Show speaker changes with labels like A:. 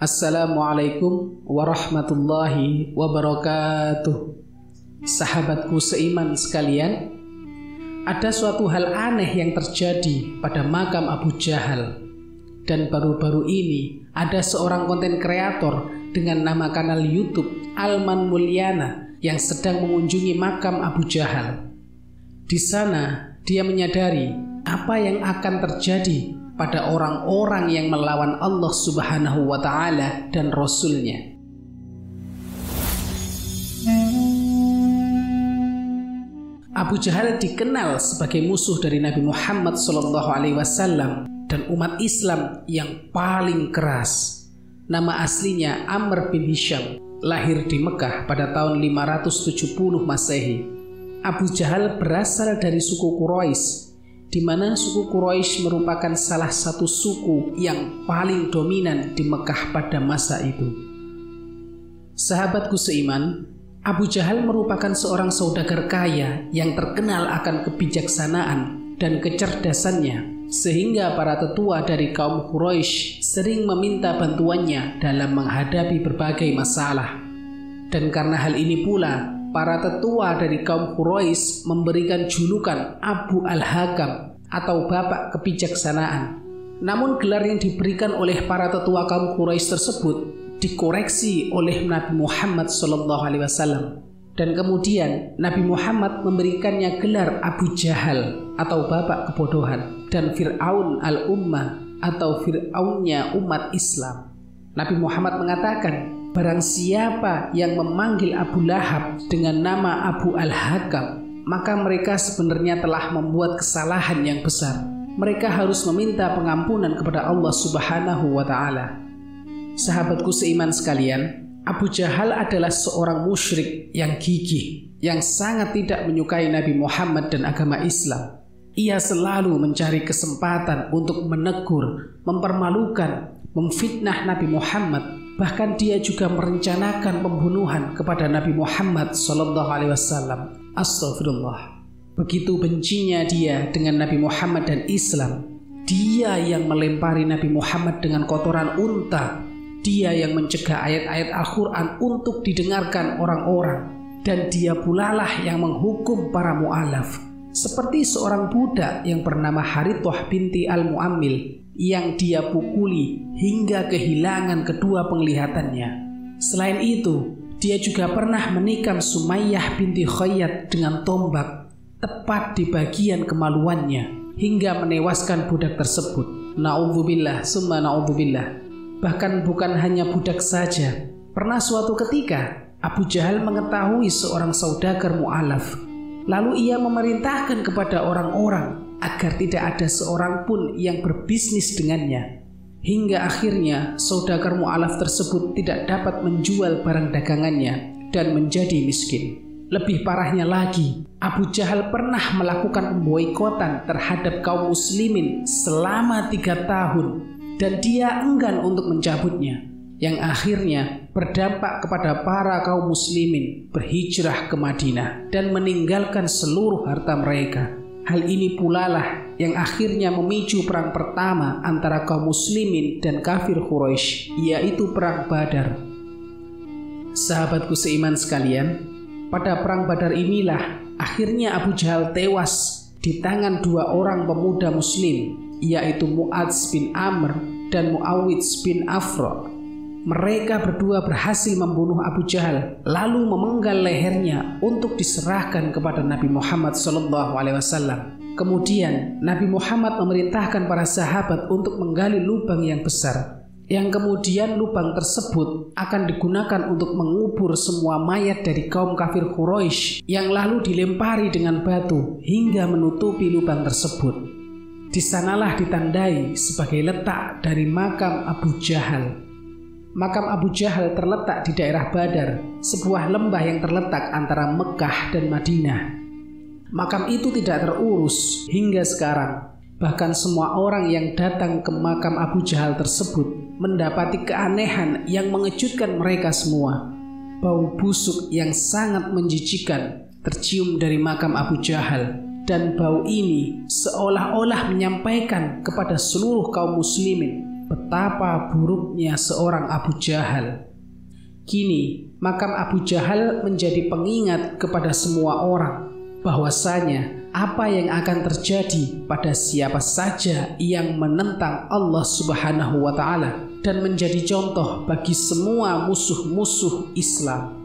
A: Assalamualaikum warahmatullahi wabarakatuh. Sahabatku seiman sekalian, ada suatu hal aneh yang terjadi pada makam Abu Jahal. Dan baru-baru ini ada seorang konten kreator dengan nama kanal YouTube Alman Mulyana yang sedang mengunjungi makam Abu Jahal. Di sana dia menyadari apa yang akan terjadi pada orang-orang yang melawan Allah Subhanahu wa Ta'ala dan Rasul-Nya. Abu Jahal dikenal sebagai musuh dari Nabi Muhammad SAW dan umat Islam yang paling keras. Nama aslinya Amr bin Hisham, lahir di Mekah pada tahun 570 Masehi. Abu Jahal berasal dari suku Quraisy, di mana suku Quraisy merupakan salah satu suku yang paling dominan di Mekah pada masa itu. Sahabatku seiman, Abu Jahal merupakan seorang saudagar kaya yang terkenal akan kebijaksanaan dan kecerdasannya, sehingga para tetua dari kaum Quraisy sering meminta bantuannya dalam menghadapi berbagai masalah. Dan karena hal ini pula, para tetua dari kaum Quraisy memberikan julukan Abu Al-Hakam atau Bapak Kebijaksanaan. Namun gelar yang diberikan oleh para tetua kaum Quraisy tersebut dikoreksi oleh Nabi Muhammad SAW. Dan kemudian Nabi Muhammad memberikannya gelar Abu Jahal atau Bapak Kebodohan dan Fir'aun al-Ummah atau Fir'aunnya umat Islam. Nabi Muhammad mengatakan, barang siapa yang memanggil Abu Lahab dengan nama Abu Al-Hakam, maka mereka sebenarnya telah membuat kesalahan yang besar. Mereka harus meminta pengampunan kepada Allah Subhanahu wa Ta'ala. Sahabatku seiman sekalian, Abu Jahal adalah seorang musyrik yang gigih, yang sangat tidak menyukai Nabi Muhammad dan agama Islam. Ia selalu mencari kesempatan untuk menegur, mempermalukan, memfitnah Nabi Muhammad. Bahkan dia juga merencanakan pembunuhan kepada Nabi Muhammad SAW. Astagfirullah. Begitu bencinya dia dengan Nabi Muhammad dan Islam. Dia yang melempari Nabi Muhammad dengan kotoran unta. Dia yang mencegah ayat-ayat Al-Quran untuk didengarkan orang-orang. Dan dia pulalah yang menghukum para mu'alaf. Seperti seorang budak yang bernama Harithah binti Al-Mu'ammil yang dia pukuli hingga kehilangan kedua penglihatannya. Selain itu, dia juga pernah menikam Sumayyah binti Khayyat dengan tombak tepat di bagian kemaluannya hingga menewaskan budak tersebut. Na'udzubillah summa na'udzubillah. Bahkan bukan hanya budak saja. Pernah suatu ketika Abu Jahal mengetahui seorang saudagar mu'alaf. Lalu ia memerintahkan kepada orang-orang agar tidak ada seorang pun yang berbisnis dengannya. Hingga akhirnya saudagar mu'alaf tersebut tidak dapat menjual barang dagangannya dan menjadi miskin. Lebih parahnya lagi, Abu Jahal pernah melakukan pemboikotan terhadap kaum muslimin selama 3 tahun dan dia enggan untuk mencabutnya, yang akhirnya berdampak kepada para kaum muslimin berhijrah ke Madinah dan meninggalkan seluruh harta mereka. Hal ini pula lah yang akhirnya memicu perang pertama antara kaum muslimin dan kafir Quraisy, yaitu perang Badar. Sahabatku seiman sekalian, pada perang Badar inilah akhirnya Abu Jahal tewas di tangan 2 orang pemuda muslim, yaitu Mu'adz bin Amr dan Mu'awidz bin Afra. Mereka berdua berhasil membunuh Abu Jahal lalu memenggal lehernya untuk diserahkan kepada Nabi Muhammad SAW. Kemudian Nabi Muhammad memerintahkan para sahabat untuk menggali lubang yang besar, yang kemudian lubang tersebut akan digunakan untuk mengubur semua mayat dari kaum kafir Quraisy yang lalu dilempari dengan batu hingga menutupi lubang tersebut. Di sanalah ditandai sebagai letak dari makam Abu Jahal. Makam Abu Jahal terletak di daerah Badar, sebuah lembah yang terletak antara Mekah dan Madinah. Makam itu tidak terurus hingga sekarang. Bahkan semua orang yang datang ke makam Abu Jahal tersebut mendapati keanehan yang mengejutkan mereka semua. Bau busuk yang sangat menjijikkan tercium dari makam Abu Jahal, dan bau ini seolah-olah menyampaikan kepada seluruh kaum muslimin betapa buruknya seorang Abu Jahal. Kini, makam Abu Jahal menjadi pengingat kepada semua orang bahwasanya apa yang akan terjadi pada siapa saja yang menentang Allah Subhanahu wa Ta'ala, dan menjadi contoh bagi semua musuh-musuh Islam.